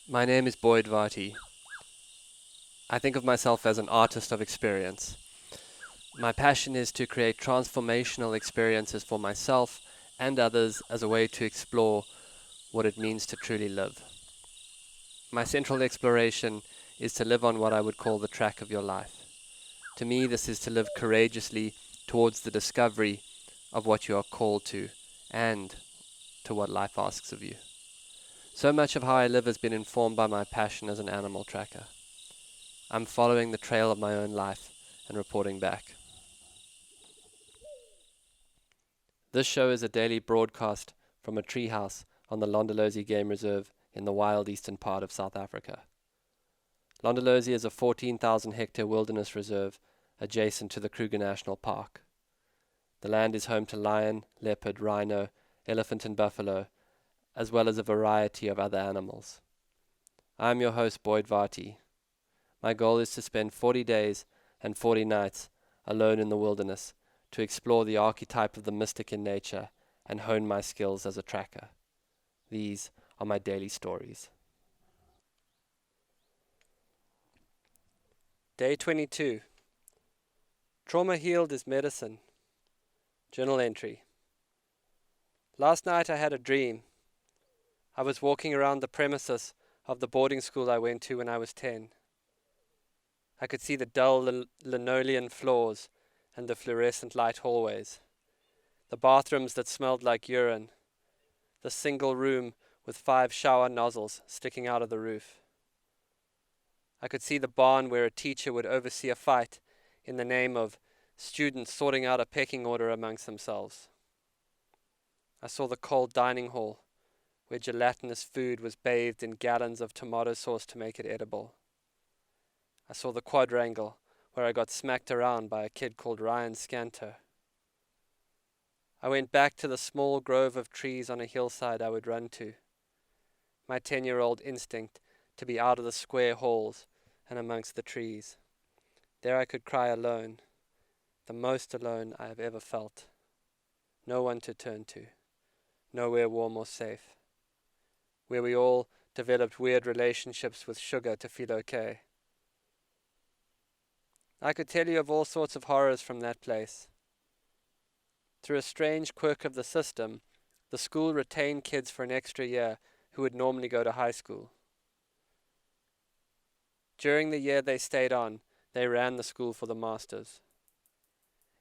My name is Boyd Varty. I think of myself as an artist of experience. My passion is to create transformational experiences for myself and others as a way to explore what it means to truly live. My central exploration is to live on what I would call the track of your life. To me, this is to live courageously towards the discovery of what you are called to and to what life asks of you. So much of how I live has been informed by my passion as an animal tracker. I'm following the trail of my own life and reporting back. This show is a daily broadcast from a treehouse on the Londolozi Game Reserve in the wild eastern part of South Africa. Londolozi is a 14,000 hectare wilderness reserve adjacent to the Kruger National Park. The land is home to lion, leopard, rhino, elephant and buffalo, as well as a variety of other animals. I am your host, Boyd Varty. My goal is to spend 40 days and 40 nights alone in the wilderness to explore the archetype of the mystic in nature and hone my skills as a tracker. These are my daily stories. Day 22. Trauma healed is medicine. Journal entry. Last night I had a dream. I was walking around the premises of the boarding school I went to when I was 10. I could see the dull linoleum floors and the fluorescent light hallways, the bathrooms that smelled like urine, the single room with 5 shower nozzles sticking out of the roof. I could see the barn where a teacher would oversee a fight in the name of students sorting out a pecking order amongst themselves. I saw the cold dining hall where gelatinous food was bathed in gallons of tomato sauce to make it edible. I saw the quadrangle where I got smacked around by a kid called Ryan Scanter. I went back to the small grove of trees on a hillside I would run to. My 10-year-old instinct to be out of the square halls and amongst the trees. There I could cry alone, the most alone I have ever felt. No one to turn to, nowhere warm or safe. Where we all developed weird relationships with sugar to feel okay. I could tell you of all sorts of horrors from that place. Through a strange quirk of the system, the school retained kids for an extra year who would normally go to high school. During the year they stayed on, they ran the school for the masters.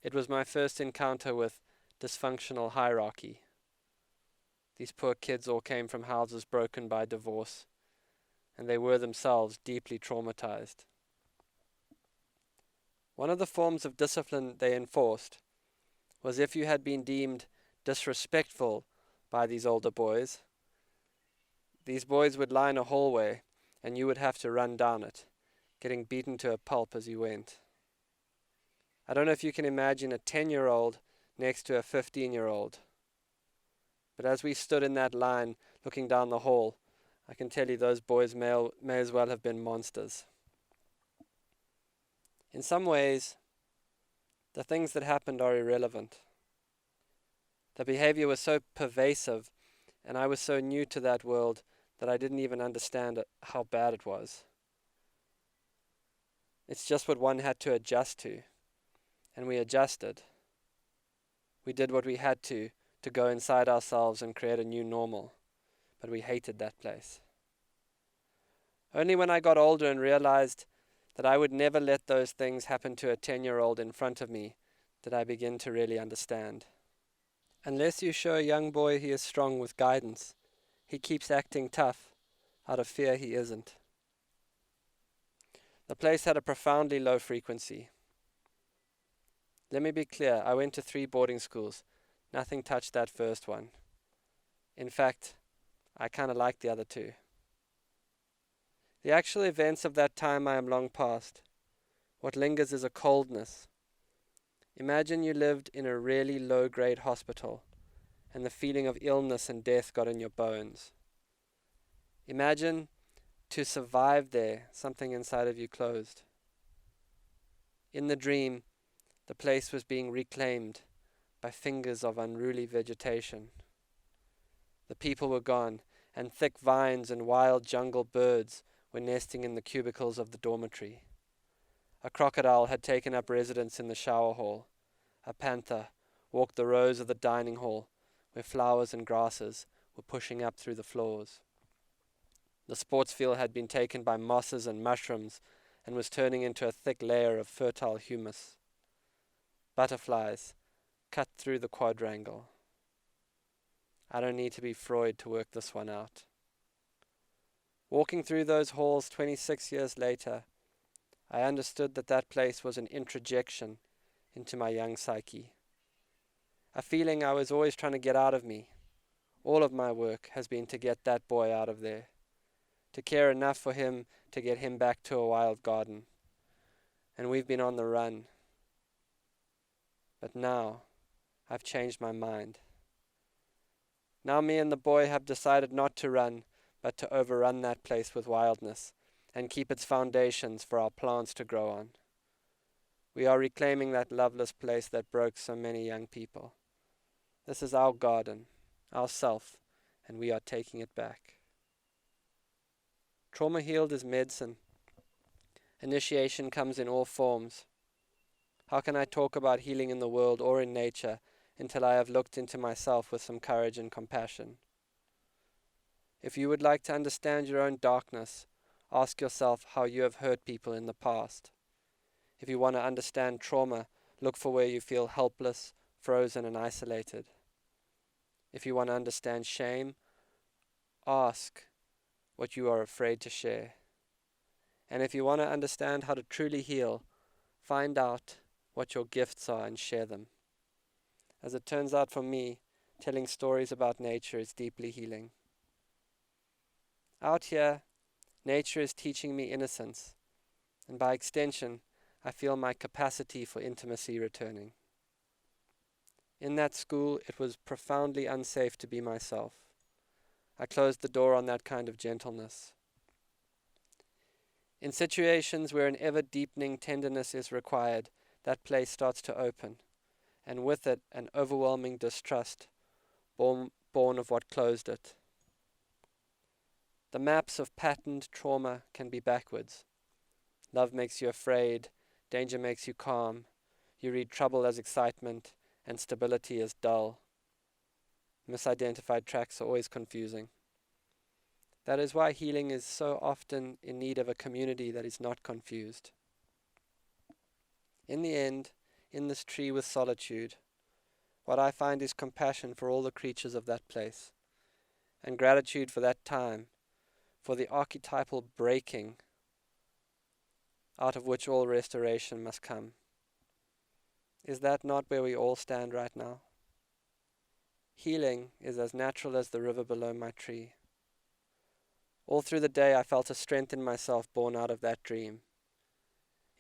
It was my first encounter with dysfunctional hierarchy. These poor kids all came from houses broken by divorce, and they were themselves deeply traumatized. One of the forms of discipline they enforced was if you had been deemed disrespectful by these older boys, these boys would line a hallway and you would have to run down it, getting beaten to a pulp as you went. I don't know if you can imagine a 10-year-old next to a 15-year-old. But as we stood in that line looking down the hall, I can tell you those boys may as well have been monsters. In some ways, the things that happened are irrelevant. The behavior was so pervasive, and I was so new to that world that I didn't even understand how bad it was. It's just what one had to adjust to, and we adjusted. We did what we had to go inside ourselves and create a new normal, but we hated that place. Only when I got older and realized that I would never let those things happen to a 10-year-old in front of me did I begin to really understand. Unless you show a young boy he is strong with guidance, he keeps acting tough out of fear he isn't. The place had a profoundly low frequency. Let me be clear, I went to 3 boarding schools. Nothing touched that first one. In fact, I kind of liked the other 2. The actual events of that time I am long past. What lingers is a coldness. Imagine you lived in a really low-grade hospital, and the feeling of illness and death got in your bones. Imagine, to survive there, something inside of you closed. In the dream, the place was being reclaimed by fingers of unruly vegetation. The people were gone, and thick vines and wild jungle birds were nesting in the cubicles of the dormitory. A crocodile had taken up residence in the shower hall. A panther walked the rows of the dining hall, where flowers and grasses were pushing up through the floors. The sports field had been taken by mosses and mushrooms and was turning into a thick layer of fertile humus. Butterflies cut through the quadrangle. I don't need to be Freud to work this one out. Walking through those halls 26 years later, I understood that that place was an introjection into my young psyche. A feeling I was always trying to get out of me. All of my work has been to get that boy out of there, to care enough for him to get him back to a wild garden. And we've been on the run. But now, I've changed my mind. Now me and the boy have decided not to run, but to overrun that place with wildness, and keep its foundations for our plants to grow on. We are reclaiming that loveless place that broke so many young people. This is our garden, our self, and we are taking it back. Trauma healed is medicine. Initiation comes in all forms. How can I talk about healing in the world or in nature until I have looked into myself with some courage and compassion? If you would like to understand your own darkness, ask yourself how you have hurt people in the past. If you want to understand trauma, look for where you feel helpless, frozen, and isolated. If you want to understand shame, ask what you are afraid to share. And if you want to understand how to truly heal, find out what your gifts are and share them. As it turns out for me, telling stories about nature is deeply healing. Out here, nature is teaching me innocence, and by extension, I feel my capacity for intimacy returning. In that school, it was profoundly unsafe to be myself. I closed the door on that kind of gentleness. In situations where an ever-deepening tenderness is required, that place starts to open, and with it an overwhelming distrust, born of what closed it. The maps of patterned trauma can be backwards. Love makes you afraid, danger makes you calm, you read trouble as excitement, and stability as dull. Misidentified tracks are always confusing. That is why healing is so often in need of a community that is not confused. In the end, in this tree with solitude, what I find is compassion for all the creatures of that place, and gratitude for that time, for the archetypal breaking out of which all restoration must come. Is that not where we all stand right now? Healing is as natural as the river below my tree. All through the day I felt a strength in myself born out of that dream.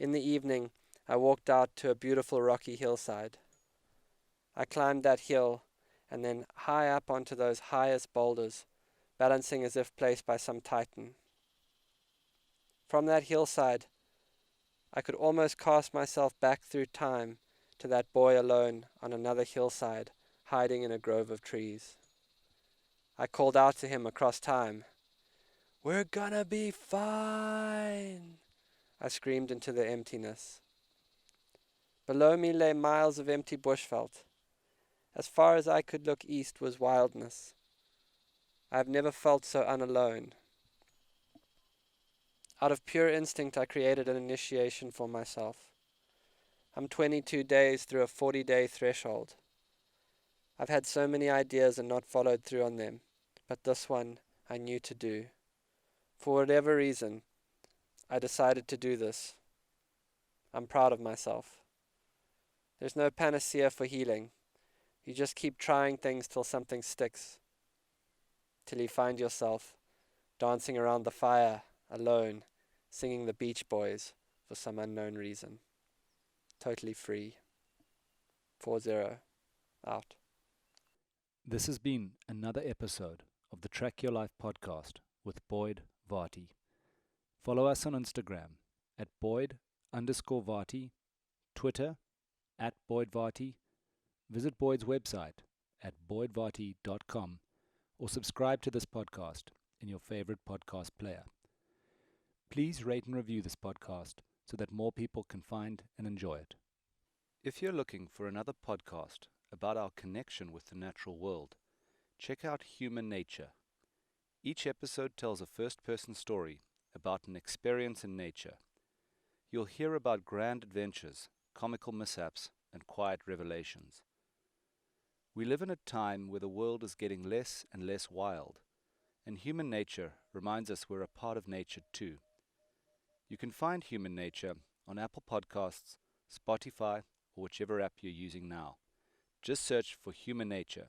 In the evening I walked out to a beautiful rocky hillside. I climbed that hill and then high up onto those highest boulders, balancing as if placed by some titan. From that hillside I could almost cast myself back through time to that boy alone on another hillside, hiding in a grove of trees. I called out to him across time. "We're gonna be fine," I screamed into the emptiness. Below me lay miles of empty bushveld. As far as I could look east was wildness. I have never felt so unalone. Out of pure instinct I created an initiation for myself. I'm 22 days through a 40-day threshold. I've had so many ideas and not followed through on them, but this one I knew to do. For whatever reason, I decided to do this. I'm proud of myself. There's no panacea for healing. You just keep trying things till something sticks. Till you find yourself dancing around the fire, alone, singing the Beach Boys for some unknown reason. Totally free. 4-0. Out. This has been another episode of the Track Your Life podcast with Boyd Varty. Follow us on Instagram at Boyd_Varty, Twitter at Boyd Varty. Visit Boyd's website at boydvarty.com or subscribe to this podcast in your favorite podcast player. Please rate and review this podcast so that more people can find and enjoy it. If you're looking for another podcast about our connection with the natural world, check out Human Nature. Each episode tells a first-person story about an experience in nature. You'll hear about grand adventures, comical mishaps, and quiet revelations. We live in a time where the world is getting less and less wild, and Human Nature reminds us we're a part of nature too. You can find Human Nature on Apple Podcasts, Spotify, or whichever app you're using now. Just search for Human Nature,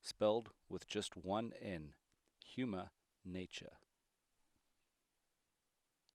spelled with just one N, Human Nature.